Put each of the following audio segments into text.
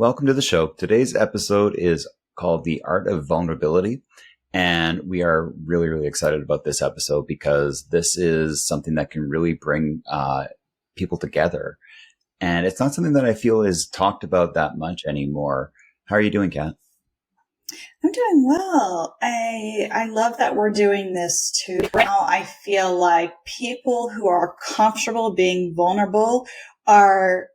Welcome to the show. Today's episode is called The Art of Vulnerability. And we are really, really excited about this episode because this is something that can really bring people together. And it's not something that I feel is talked about that much anymore. How are you doing, Kat? I'm doing well. I love that we're doing this too. Right now, I feel like people who are comfortable being vulnerable are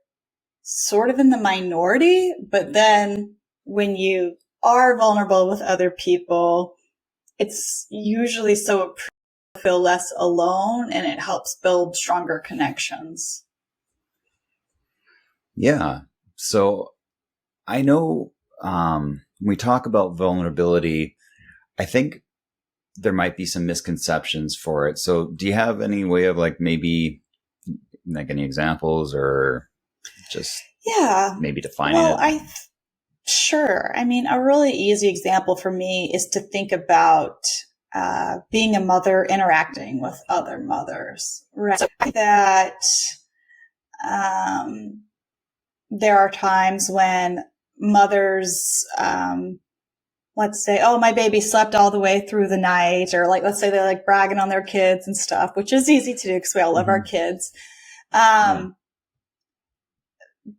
sort of in the minority, but then when you are vulnerable with other people, it's usually so you feel less alone and it helps build stronger connections. Yeah. So I know when we talk about vulnerability, I think there might be some misconceptions for it. So do you have any way of maybe any examples or just maybe defining it? Sure. I mean, a really easy example for me is to think about being a mother interacting with other mothers, right? So that there are times when mothers, let's say, oh, my baby slept all the way through the night, or let's say they're bragging on their kids and stuff, which is easy to do because we all love our kids.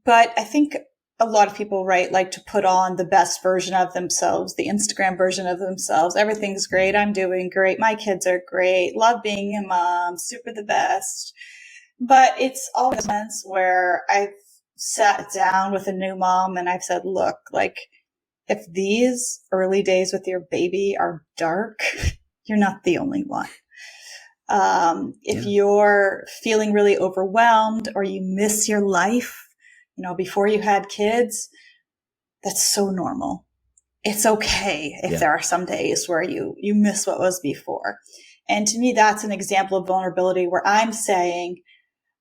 But I think a lot of people, right, like to put on the best version of themselves, the Instagram version of themselves. Everything's great. I'm doing great. My kids are great. Love being a mom. Super the best. But it's always moments where I've sat down with a new mom and I've said, look, if these early days with your baby are dark, you're not the only one. If you're feeling really overwhelmed or you miss your life, before you had kids, that's so normal. It's okay if there are some days where you miss what was before. And to me, that's an example of vulnerability where I'm saying,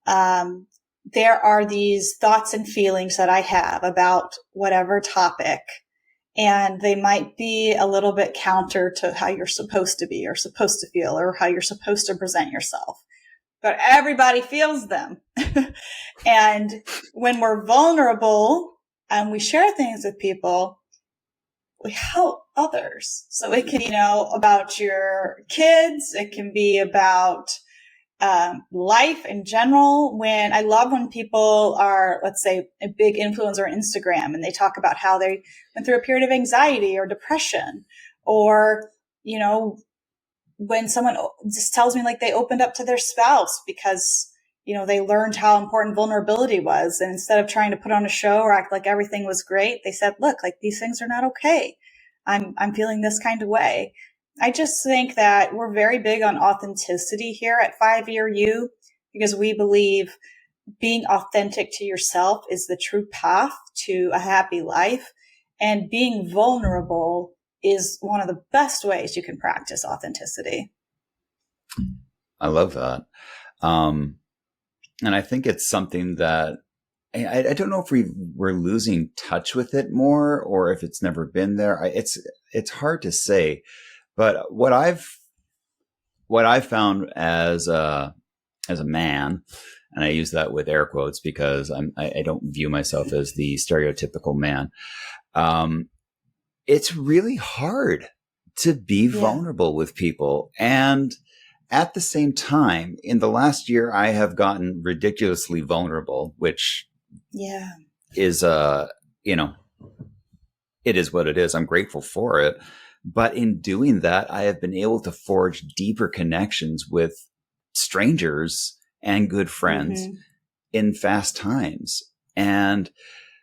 there are these thoughts and feelings that I have about whatever topic, and they might be a little bit counter to how you're supposed to be or supposed to feel or how you're supposed to present yourself. But everybody feels them. And when we're vulnerable and we share things with people, we help others. So it can be, about your kids. It can be about life in general. I love when people are, let's say, a big influencer on Instagram and they talk about how they went through a period of anxiety or depression, or, when someone just tells me they opened up to their spouse because, they learned how important vulnerability was. And instead of trying to put on a show or act like everything was great, they said, look, these things are not okay. I'm feeling this kind of way. I just think that we're very big on authenticity here at 5-Year You because we believe being authentic to yourself is the true path to a happy life. And being vulnerable is one of the best ways you can practice authenticity. I love that. And I think it's something that I don't know if we're losing touch with it more or if it's never been there. It's hard to say, but what I've found as a man, and I use that with air quotes because I don't view myself as the stereotypical man. It's really hard to be vulnerable with people. And at the same time, in the last year, I have gotten ridiculously vulnerable, which is, it is what it is. I'm grateful for it. But in doing that, I have been able to forge deeper connections with strangers and good friends in fast times. And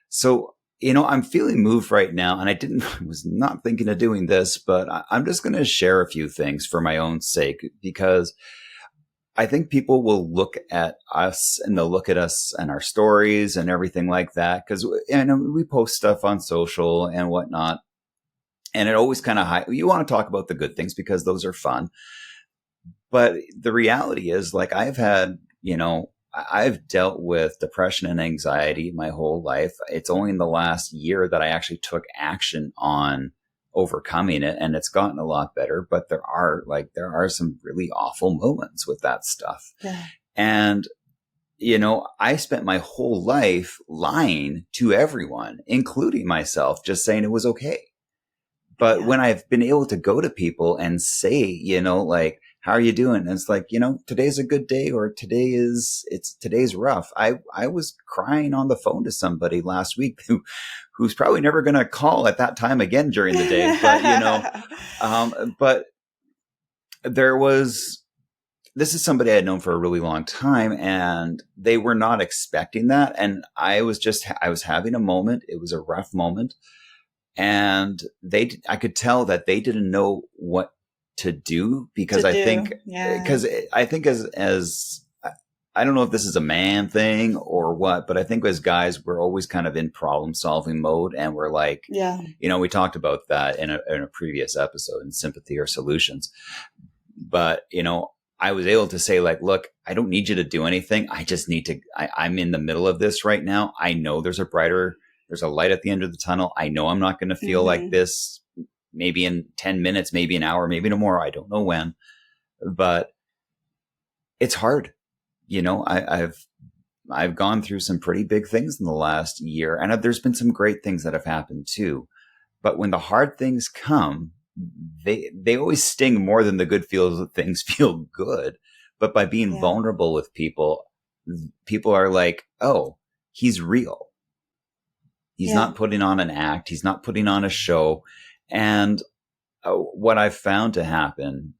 so, I'm feeling moved right now, and I was not thinking of doing this, but I'm just going to share a few things for my own sake, because I think people will look at us and they'll look at us and our stories and everything like that. Cause we post stuff on social and whatnot. And it always kind of you want to talk about the good things because those are fun. But the reality is I've dealt with depression and anxiety my whole life. It's only in the last year that I actually took action on overcoming it, and it's gotten a lot better. But there are some really awful moments with that stuff. Yeah. And, I spent my whole life lying to everyone, including myself, just saying it was okay. But when I've been able to go to people and say, like, how are you doing? And it's like, today's a good day, or today's rough. I was crying on the phone to somebody last week who's probably never going to call at that time again during the day. But, but this is somebody I had known for a really long time, and they were not expecting that. And I was having a moment. It was a rough moment. And I could tell that they didn't know what to do, because I think as I don't know if this is a man thing or what, but I think as guys, we're always kind of in problem solving mode. And we're like, we talked about that in a previous episode, in sympathy or solutions. But, I was able to say, like, look, I don't need you to do anything. I just need to, I'm in the middle of this right now. I know there's a light at the end of the tunnel. I know I'm not going to feel like this maybe in 10 minutes, maybe an hour, maybe tomorrow. I don't know when, but it's hard. I've gone through some pretty big things in the last year, and there's been some great things that have happened too. But when the hard things come, they always sting more than the good things feel good. But by being vulnerable with people are like, oh, he's real. He's not putting on an act. He's not putting on a show. And what I've found to happen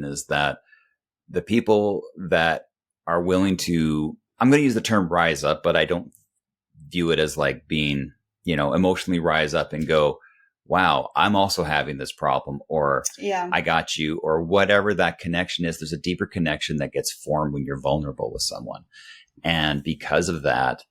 is that the people that are willing to, I'm going to use the term rise up, but I don't view it as like being, emotionally rise up and go, wow, I'm also having this problem, or I got you, or whatever that connection is. There's a deeper connection that gets formed when you're vulnerable with someone. And because of that,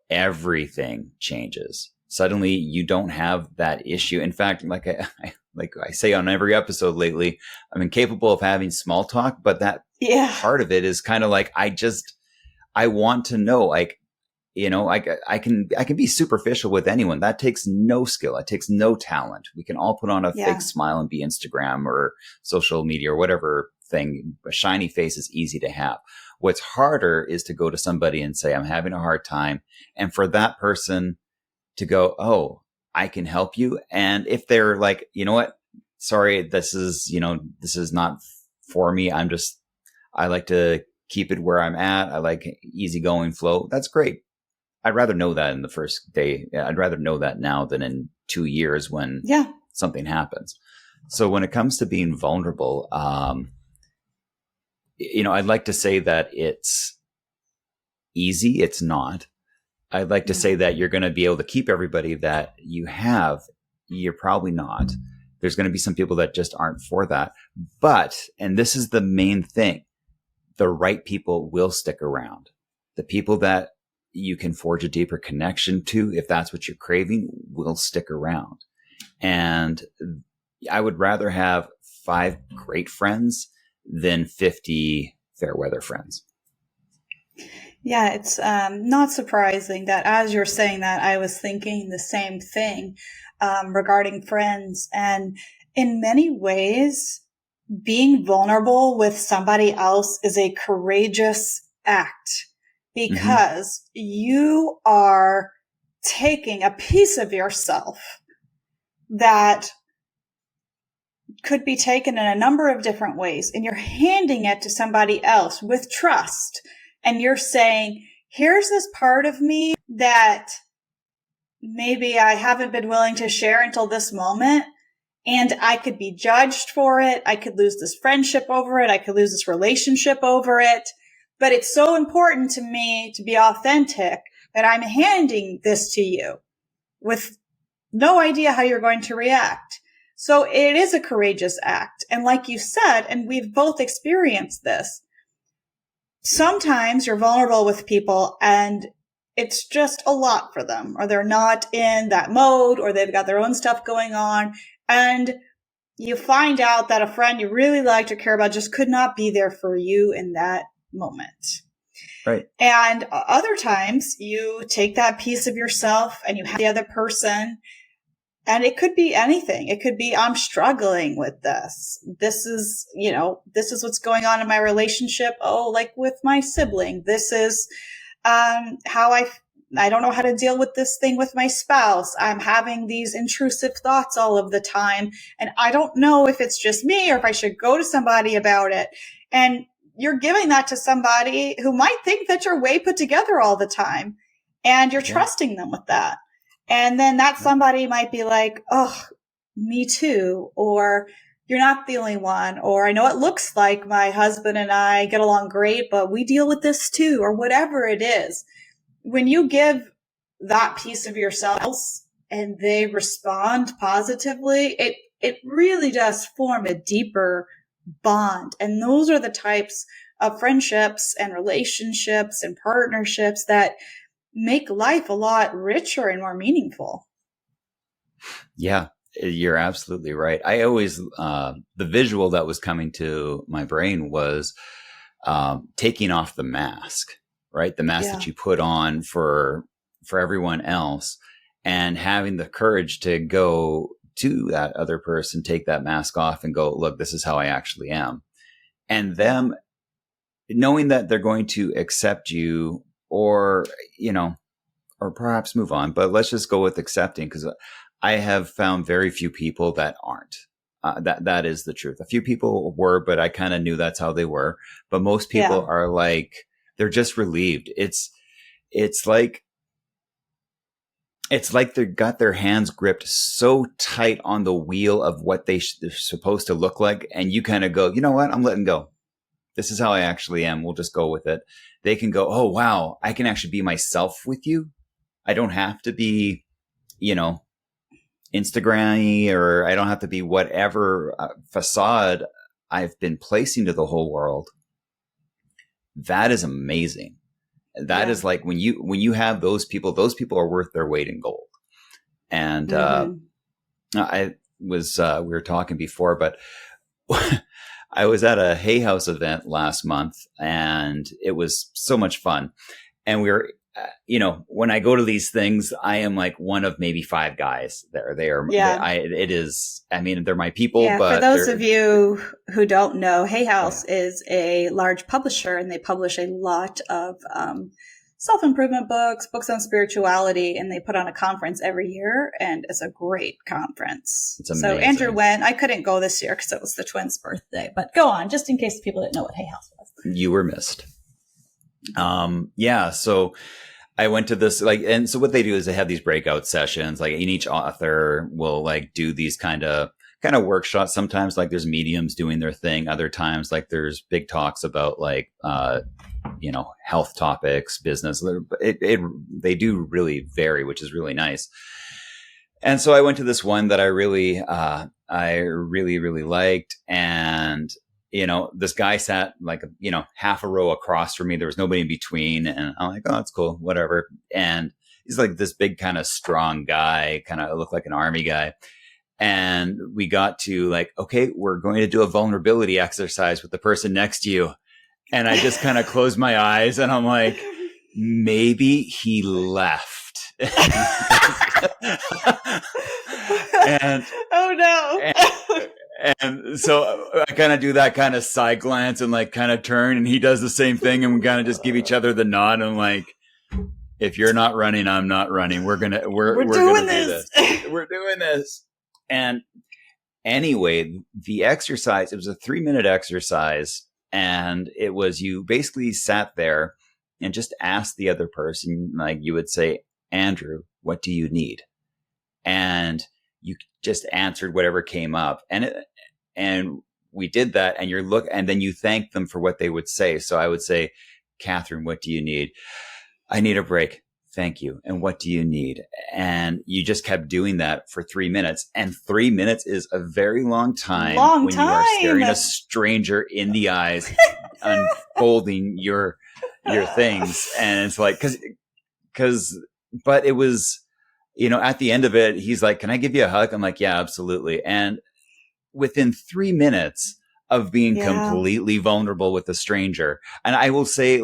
everything changes. Suddenly you don't have that issue. In fact, like I say on every episode lately, I'm incapable of having small talk, but that part of it is kind of like, I want to know, like, I can be superficial with anyone. That takes no skill. It takes no talent. We can all put on a fake smile and be Instagram or social media or whatever thing. A shiny face is easy to have. What's harder is to go to somebody and say, I'm having a hard time. And for that person to go, oh, I can help you. And if they're like, you know what, sorry, this is not for me. I like to keep it where I'm at. I like easygoing flow. That's great. I'd rather know that in the first day. I'd rather know that now than in 2 years when something happens. So when it comes to being vulnerable, I'd like to say that it's easy. It's not. I'd like to say that you're going to be able to keep everybody that you have. You're probably not. There's going to be some people that just aren't for that. But, and this is the main thing, the right people will stick around. The people that you can forge a deeper connection to, if that's what you're craving, will stick around. And I would rather have 5 great friends than 50 fair weather friends. Yeah, it's not surprising that as you're saying that, I was thinking the same thing regarding friends. And in many ways, being vulnerable with somebody else is a courageous act, because you are taking a piece of yourself that could be taken in a number of different ways, and you're handing it to somebody else with trust. And you're saying, here's this part of me that maybe I haven't been willing to share until this moment. And I could be judged for it. I could lose this friendship over it. I could lose this relationship over it. But it's so important to me to be authentic that I'm handing this to you with no idea how you're going to react. So it is a courageous act. And like you said, and we've both experienced this, sometimes you're vulnerable with people and it's just a lot for them, or they're not in that mode, or they've got their own stuff going on. And you find out that a friend you really liked or care about just could not be there for you in that moment. Right. And other times you take that piece of yourself and you have the other person And it could be anything. It could be, I'm struggling with this. This is, this is what's going on in my relationship. Oh, like with my sibling. This is, how I don't know how to deal with this thing with my spouse. I'm having these intrusive thoughts all of the time. And I don't know if it's just me or if I should go to somebody about it. And you're giving that to somebody who might think that you're way put together all the time. And you're Yeah. trusting them with that. And then that somebody might be like, oh, me too. Or you're not the only one. Or I know it looks like my husband and I get along great, but we deal with this too, or whatever it is. When you give that piece of yourselves and they respond positively, it really does form a deeper bond. And those are the types of friendships and relationships and partnerships that make life a lot richer and more meaningful. Yeah, you're absolutely right. I always, the visual that was coming to my brain was taking off the mask, right? The mask that you put on for everyone else, and having the courage to go to that other person, take that mask off and go, look, this is how I actually am. And them knowing that they're going to accept you, or, or perhaps move on, but let's just go with accepting, because I have found very few people that aren't. That is the truth. A few people were, but I kind of knew that's how they were. But most people are like, they're just relieved. It's like they got their hands gripped so tight on the wheel of what they're supposed to look like, and you kind of go, you know what? I'm letting go. This is how I actually am. We'll just go with it. They can go, oh wow, I can actually be myself with you. I don't have to be, Instagram-y, or I don't have to be whatever facade I've been placing to the whole world. That is amazing. That is like when you have those people are worth their weight in gold. And I was, we were talking before, but I was at a Hay House event last month, and it was so much fun. And we were, when I go to these things, I am like one of maybe 5 guys there. They are, they're my people. Yeah, but for those of you who don't know, Hay House is a large publisher, and they publish a lot of self-improvement books, books on spirituality, and they put on a conference every year, and it's a great conference. It's amazing. So Andrew went. I couldn't go this year because it was the twins' birthday, but go on, just in case people didn't know what Hay House was. You were missed. So I went to this, and so what they do is they have these breakout sessions, and each author will do these kind of workshops. Sometimes there's mediums doing their thing. Other times there's big talks about health topics, business. They do really vary, which is really nice. And so I went to this one that I really liked. And this guy sat half a row across from me. There was nobody in between. And I'm like, oh, that's cool. Whatever. And he's this big kind of strong guy, kind of looked like an army guy. And we got to okay, we're going to do a vulnerability exercise with the person next to you. And I just kind of closed my eyes, and I'm like, maybe he left. And oh no. And so I kind of do that kind of side glance and kind of turn, and he does the same thing, and we kind of just give each other the nod. And I'm like, if you're not running, I'm not running. We're doing this. We're doing this. And anyway, the exercise, it was a 3-minute exercise, and it was, you basically sat there and just asked the other person, you would say, Andrew, what do you need? And you just answered whatever came up. And we did that, and then you thanked them for what they would say. So I would say, Catherine, what do you need? I need a break. Thank you. And what do you need? And you just kept doing that for 3 minutes. And 3 minutes is a very long time when you are staring a stranger in the eyes, unfolding your things. And it's but it was, at the end of it, he's like, can I give you a hug? I'm like, yeah, absolutely. And within 3 minutes of being completely vulnerable with a stranger, and I will say,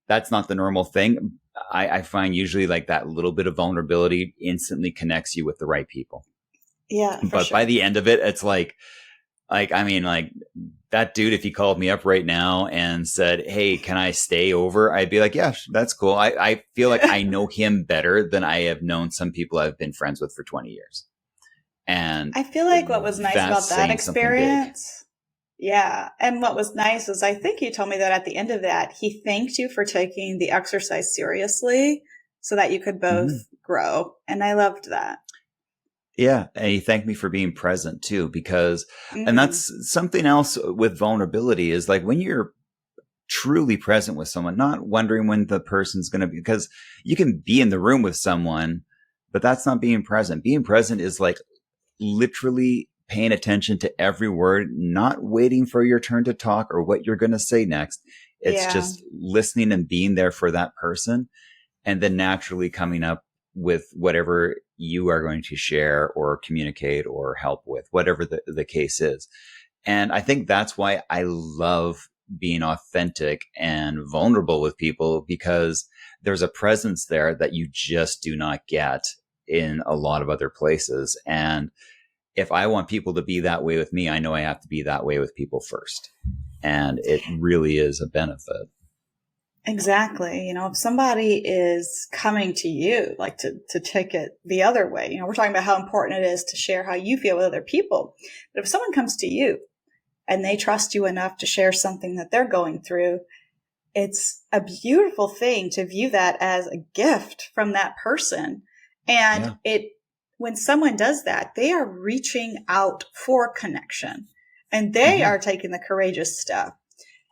that's not the normal thing. I find usually that little bit of vulnerability instantly connects you with the right people. Yeah, for But by sure. the end of it, it's I mean, like that dude, if he called me up right now and said, "Hey, can I stay over?" I'd be like, "Yeah, that's cool." I feel like I know him better than I have known some people I've been friends with for 20 years. And I feel like what was nice that's about that saying something big. experience, yeah. And what was nice is I think you told me that at the end of that, he thanked you for taking the exercise seriously so that you could both Hmm. grow. And I loved that. Yeah. And he thanked me for being present too, because, and Mm, that's something else with vulnerability is like when you're truly present with someone, not wondering when the person's going to be, because you can be in the room with someone, but that's not being present. Being present is like literally paying attention to every word, not waiting for your turn to talk or what you're going to say next. It's yeah. just listening and being there for that person, and then naturally coming up with whatever you are going to share or communicate or help with, whatever the case is. And I think that's why I love being authentic and vulnerable with people, because there's a presence there that you just do not get in a lot of other places. And if I want people to be that way with me, I know I have to be that way with people first. And it really is a benefit. Exactly. You know, if somebody is coming to you, like to take it the other way, you know, we're talking about how important it is to share how you feel with other people. But if someone comes to you and they trust you enough to share something that they're going through, it's a beautiful thing to view that as a gift from that person. And Yeah. when someone does that, they are reaching out for connection and they Mm-hmm. are taking the courageous step.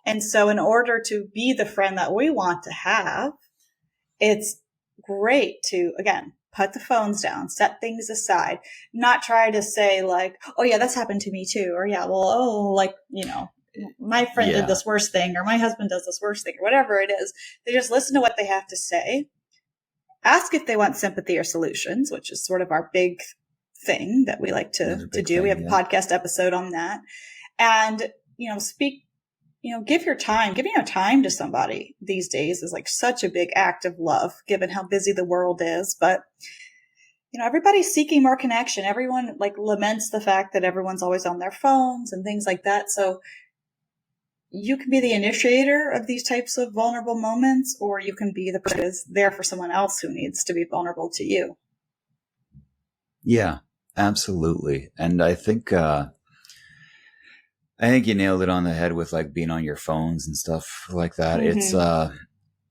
And so in order to be the friend that we want to have, it's great to, again, put the phones down, set things aside, not try to say like, oh yeah, that's happened to me too. Or yeah, well, oh, like, you know, my friend did Yeah. this worst thing or my husband does this worst thing or whatever it is. They just listen to what they have to say, ask if they want sympathy or solutions, which is sort of our big thing that we like That's a to big do. We thing. have a Yeah. podcast episode on that. And, you know, speak, you know, give your time. Giving your time to somebody these days is like such a big act of love, given how busy the world is. But, you know, everybody's seeking more connection. Everyone like laments the fact that everyone's always on their phones and things like that. So you can be the initiator of these types of vulnerable moments, or you can be the person who's there for someone else who needs to be vulnerable to you. Yeah. Absolutely. And I think you nailed it on the head with like being on your phones and stuff like that. Mm-hmm.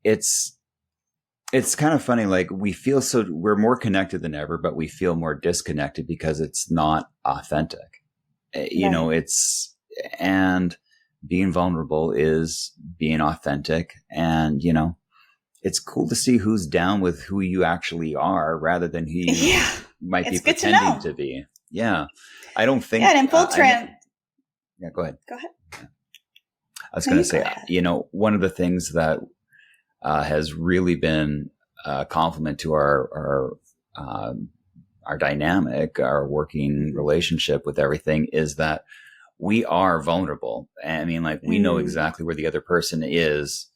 It's, it's kind of funny. Like we're more connected than ever, but we feel more disconnected because it's not authentic. You know, Right. and being vulnerable is being authentic. And, you know, it's cool to see who's down with who you actually are rather than who you Yeah. might be It's good to pretending know. to be. Yeah. I don't Yeah. think, And in full I know. trend, Yeah, go ahead. go ahead. I was No, going to you go say, ahead. you know, one of the things that has really been a compliment to our dynamic, our working relationship with everything is that we are vulnerable. I mean, like we know Mm. exactly where the other person is.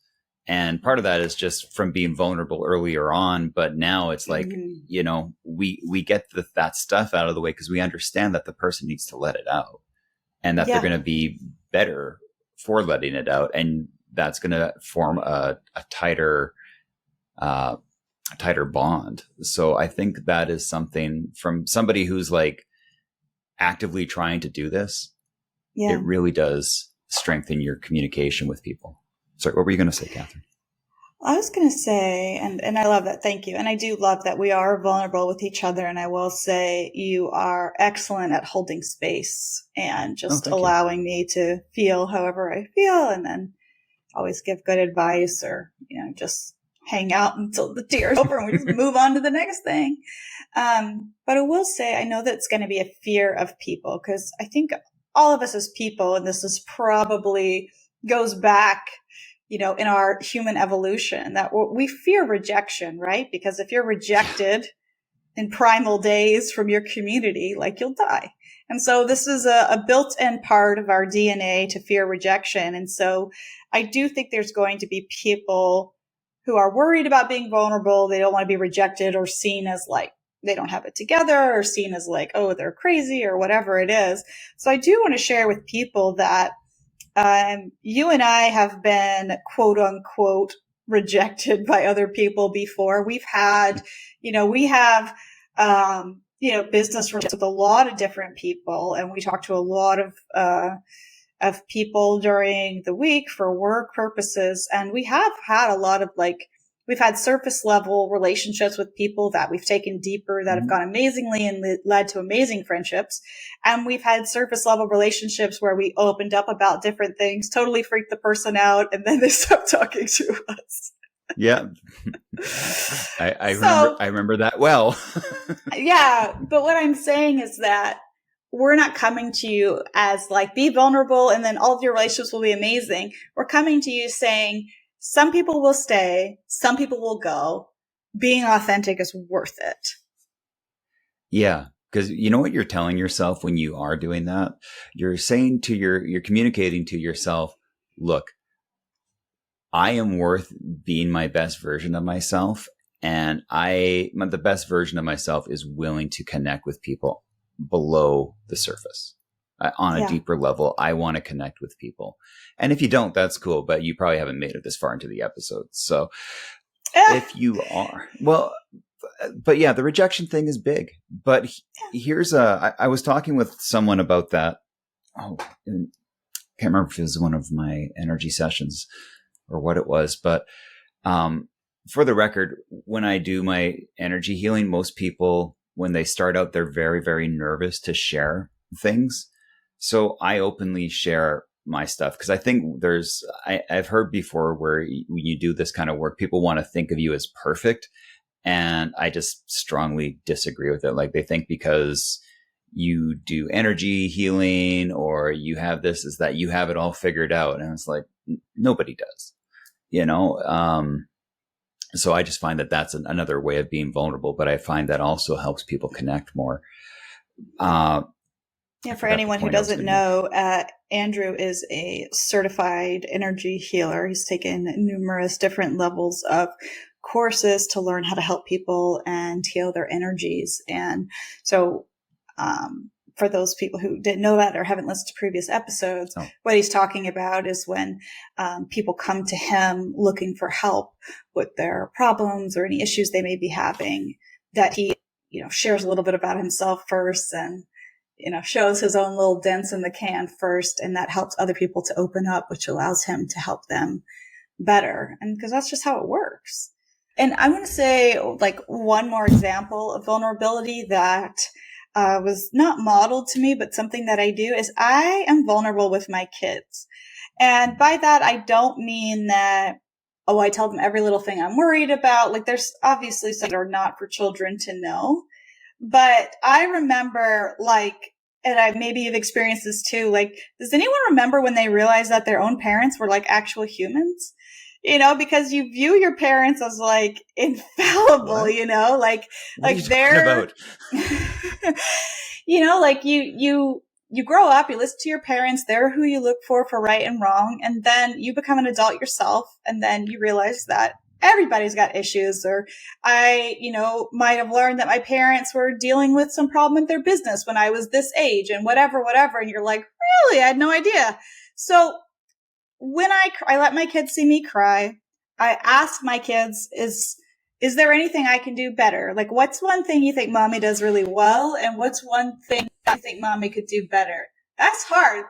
And part of that is just from being vulnerable earlier on. But now it's like, Mm. you know, we get that stuff out of the way because we understand that the person needs to let it out and that they're Yeah. going to be better for letting it out. And that's going to form uh, a tighter bond. So I think that is something from somebody who's like actively trying to do this. It Yeah. really does strengthen your communication with people. Sorry, what were you going to say, Catherine? I was going to say, and I love that. Thank you. And I do love that we are vulnerable with each other. And I will say you are excellent at holding space and Oh, just thank you. allowing me to feel however I feel and then always give good advice or, you know, just hang out until the tears over and we just move on to the next thing. But I will say, I know that it's going to be a fear of people because I think all of us as people, and this is probably goes back, you know, in our human evolution that we fear rejection, right? Because if you're Yeah. rejected in primal days from your community, like you'll die. And so this is a built-in part of our DNA to fear rejection. And so I do think there's going to be people who are worried about being vulnerable. They don't want to be rejected or seen as like, they don't have it together or seen as like, oh, they're crazy or whatever it is. So I do want to share with people that you and I have been quote unquote rejected by other people before. We've had, we have, business relationships with a lot of different people, and we talk to a lot of people during the week for work purposes. And we have had a lot of we've had surface level relationships with people that we've taken deeper that have gone amazingly and led to amazing friendships. And we've had surface level relationships where we opened up about different things, totally freaked the person out, and then they stopped talking to us. Yeah. I remember that well. Yeah. But what I'm saying is that we're not coming to you as like, be vulnerable and then all of your relationships will be amazing. We're coming to you saying, some people will stay, some people will go. Being authentic is worth it. Yeah. Because you know what you're telling yourself when you are doing that? You're saying you're communicating to yourself, look, I am worth being my best version of myself. And the best version of myself is willing to connect with people below the surface. On a deeper level, I want to connect with people. And if you don't, that's cool, but you probably haven't made it this far into the episode. So if you are, but yeah, the rejection thing is big. But I was talking with someone about that. Oh, I can't remember if it was one of my energy sessions or what it was. But for the record, when I do my energy healing, most people, when they start out, they're very, very nervous to share things. So I openly share my stuff because I think I've heard before where when you do this kind of work, people want to think of you as perfect. And I just strongly disagree with it. Like they think because you do energy healing or you have this, is that you have it all figured out. And it's like, nobody does, so I just find that that's another way of being vulnerable, but I find that also helps people connect more. For anyone who doesn't know, Andrew is a certified energy healer. He's taken numerous different levels of courses to learn how to help people and heal their energies. And so, for those people who didn't know that or haven't listened to previous episodes, what he's talking about is when people come to him looking for help with their problems or any issues they may be having, that he, shares a little bit about himself first and, shows his own little dents in the can first. And that helps other people to open up, which allows him to help them better. And because that's just how it works. And I'm going to say one more example of vulnerability that was not modeled to me, but something that I do is I am vulnerable with my kids. And by that, I don't mean that, I tell them every little thing I'm worried about. Like there's obviously some that are not for children to know. But I remember and maybe you've experienced this too. Does anyone remember when they realized that their own parents were actual humans? Because you view your parents as infallible, what are you talking about? You grow up, you listen to your parents, they're who you look for right and wrong. And then you become an adult yourself. And then you realize that everybody's got issues, or I, might have learned that my parents were dealing with some problem in their business when I was this age and whatever. And you're like, really? I had no idea. So when I let my kids see me cry, I ask my kids, is there anything I can do better? What's one thing you think mommy does really well? And what's one thing I think mommy could do better? That's hard.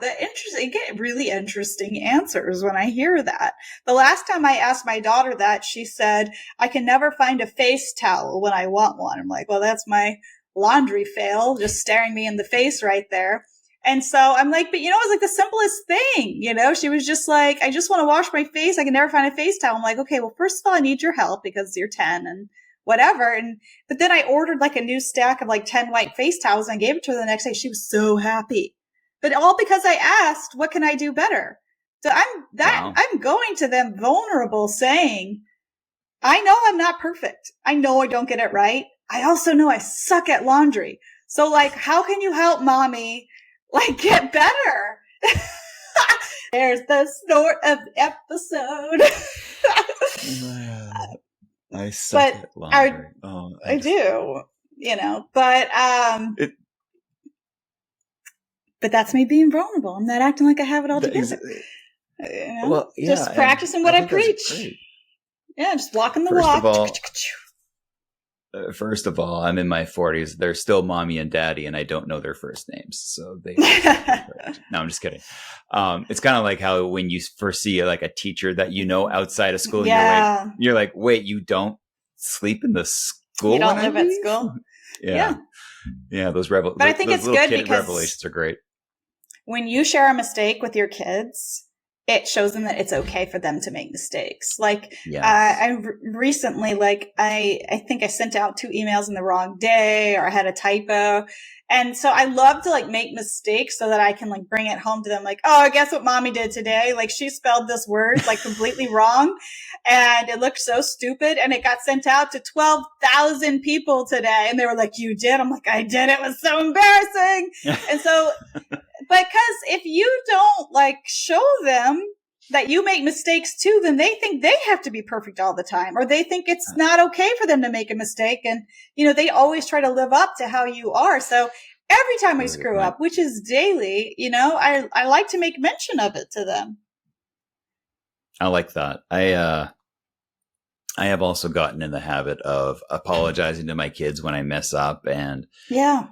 You get really interesting answers when I hear that. The last time I asked my daughter that, she said, I can never find a face towel when I want one. I'm like, well, that's my laundry fail, just staring me in the face right there. And so I'm like, but it's the simplest thing, she was just like, I just want to wash my face. I can never find a face towel. I'm like, okay, well, first of all, I need your help because you're 10 and whatever. But then I ordered a new stack of 10 white face towels and I gave it to her the next day. She was so happy, but all because I asked, what can I do better? So I'm going to them vulnerable saying, I know I'm not perfect. I know I don't get it right. I also know I suck at laundry. So how can you help mommy get better? There's the snort of episode. I suck at laundry. I do. It, but that's me being vulnerable. I'm not acting like I have it all that together. is, well, yeah, Just and practicing what I I think that's preach. great. Yeah, just walking the First of walk. all, First of all, I'm in my 40s. They're still mommy and daddy, and I don't know their first names, so they are still incorrect. No, I'm just kidding. It's kind of like how when you first see like a teacher that you know outside of school, Yeah. you're like, wait, you don't sleep in the You school when don't I live at leave? school. Yeah, yeah. But I think Those it's little good kid because revelations are great. when you share a mistake with your kids, it shows them that it's okay for them to make mistakes. Like Yes. recently, like I think I sent out 2 emails in the wrong day, or I had a typo. And so I love to like make mistakes so that I can like bring it home to them. Like, oh, guess what mommy did today? Like she spelled this word like completely wrong, and it looked so stupid, and it got sent out to 12,000 people today. And they were like, you did? I'm like, I did. It was so embarrassing. And so, because if you don't like show them that you make mistakes too, then they think they have to be perfect all the time, or they think it's not okay for them to make a mistake. And, they always try to live up to how you are. So every time I Really good screw point. up, which is daily, I like to make mention of it to them. I like that. I have also gotten in the habit of apologizing to my kids when I mess up, and Yeah.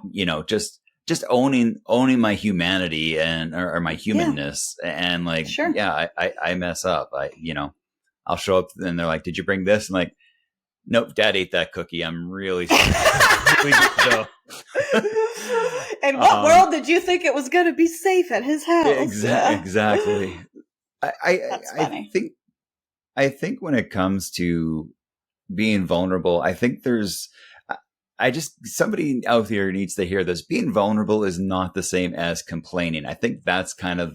Just owning my humanity or my humanness, and like, Sure. yeah, I mess up. I'll show up and they're like, did you bring this? And like, nope, dad ate that cookie. I'm really sorry. In what world did you think it was going to be safe at his house? Exactly. That's funny. I think when it comes to being vulnerable, I think somebody out there needs to hear this. Being vulnerable is not the same as complaining. I think that's kind of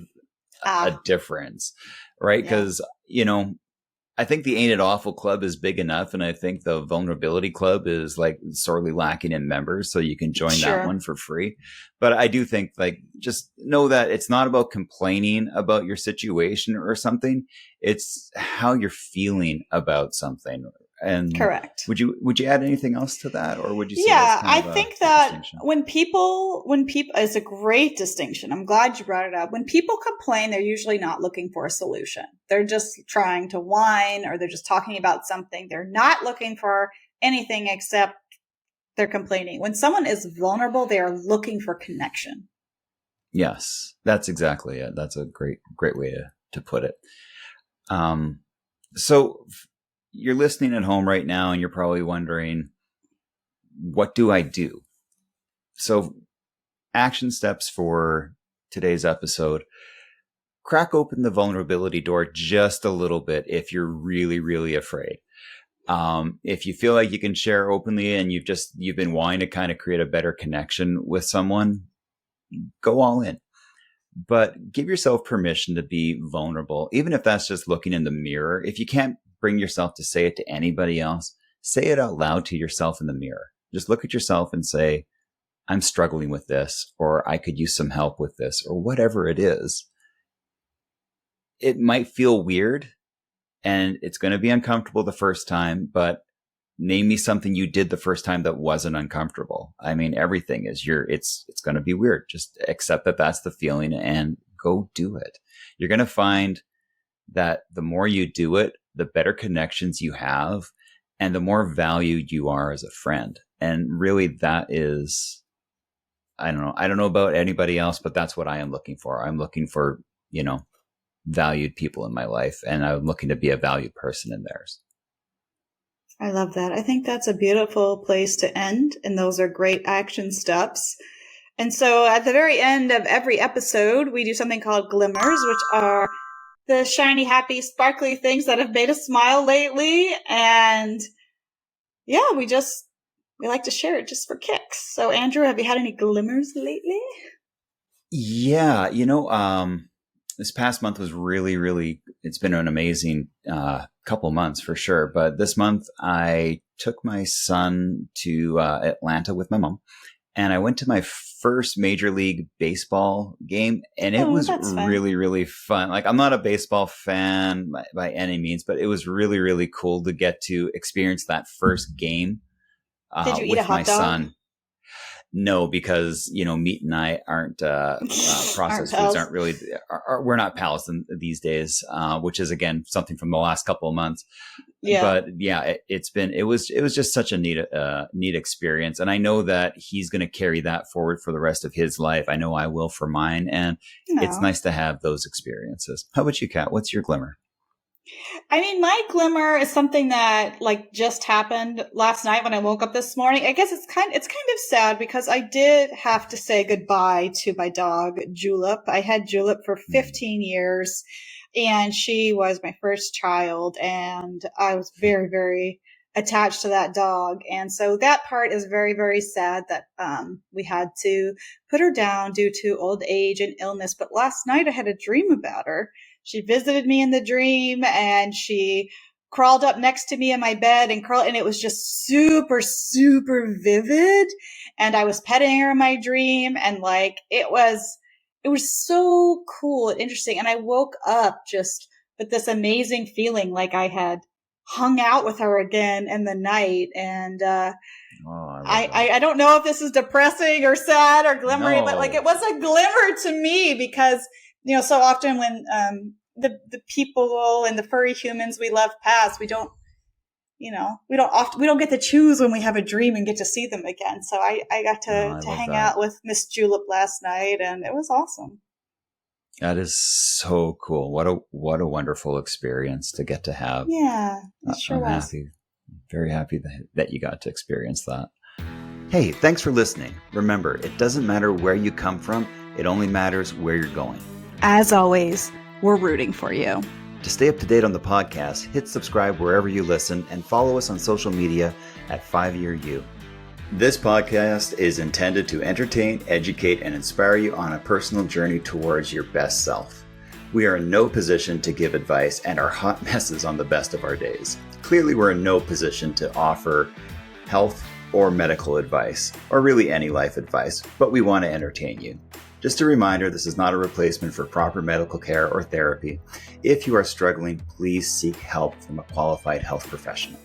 a difference, right? Because, I think the Ain't It Awful Club is big enough. And I think the Vulnerability Club is like sorely lacking in members. So you can join that one for free. But I do think like, just know that it's not about complaining about your situation or something. It's how you're feeling about something. And correct. Would you add anything else to that, or would you say? Yeah, I think that when people, it's a great distinction. I'm glad you brought it up. When people complain, they're usually not looking for a solution. They're just trying to whine, or they're just talking about something. They're not looking for anything except they're complaining. When someone is vulnerable, they are looking for connection. Yes, that's exactly it. That's a great way to put it. So you're listening at home right now and you're probably wondering, what do I do? So action steps for today's episode: crack open the vulnerability door just a little bit if you're really, really afraid. If you feel like you can share openly and you've been wanting to kind of create a better connection with someone, go all in. But give yourself permission to be vulnerable, even if that's just looking in the mirror. If you can't bring yourself to say it to anybody else, say it out loud to yourself in the mirror. Just look at yourself and say, I'm struggling with this, or I could use some help with this, or whatever it is. It might feel weird and it's going to be uncomfortable the first time, but name me something you did the first time that wasn't uncomfortable. I mean, everything is it's going to be weird. Just accept that that's the feeling and go do it. You're going to find that the more you do it, the better connections you have and the more valued you are as a friend. And really that is, I don't know about anybody else, but that's what I am looking for. I'm looking for, valued people in my life, and I'm looking to be a valued person in theirs. I love that. I think that's a beautiful place to end, and those are great action steps. And so at the very end of every episode, we do something called glimmers, which are the shiny, happy, sparkly things that have made us smile lately. And yeah, we like to share it just for kicks. So Andrew, have you had any glimmers lately? Yeah, this past month was really, really, it's been an amazing couple months for sure. But this month I took my son to Atlanta with my mom, and I went to my first Major League Baseball game, and it was really, really fun. Like, I'm not a baseball fan by any means, but it was really, really cool to get to experience that first game Did you eat a hot dog? Son. No, because, meat and I aren't, processed foods aren't really, we're not pals these days, which is again, something from the last couple of months. Yeah. But yeah, it was just such a neat experience. And I know that he's going to carry that forward for the rest of his life. I know I will for mine. And it's nice to have those experiences. How about you, Kat? What's your glimmer? I mean, my glimmer is something that just happened last night when I woke up this morning. I guess it's kind of sad because I did have to say goodbye to my dog, Julep. I had Julep for 15 years and she was my first child and I was very, very attached to that dog. And so that part is very, very sad that, we had to put her down due to old age and illness. But last night I had a dream about her. She visited me in the dream and she crawled up next to me in my bed and it was just super, super vivid. And I was petting her in my dream and it was so cool and interesting. And I woke up just with this amazing feeling like I had hung out with her again in the night. And, I don't know if this is depressing or sad or glimmery, but it was a glimmer to me because, so often when, the people and the furry humans we love pass, we don't get to choose when we have a dream and get to see them again. So I got to hang out with Miss Julep last night and it was awesome. That is so cool. What a wonderful experience to get to have. Yeah, it sure was. Happy, very happy that you got to experience that. Hey, thanks for listening. Remember, it doesn't matter where you come from. It only matters where you're going. As always, we're rooting for you. To stay up to date on the podcast, hit subscribe wherever you listen and follow us on social media at 5YearU. This podcast is intended to entertain, educate, and inspire you on a personal journey towards your best self. We are in no position to give advice and are hot messes on the best of our days. Clearly, we're in no position to offer health or medical advice, or really any life advice, but we want to entertain you. Just a reminder, this is not a replacement for proper medical care or therapy. If you are struggling, please seek help from a qualified health professional.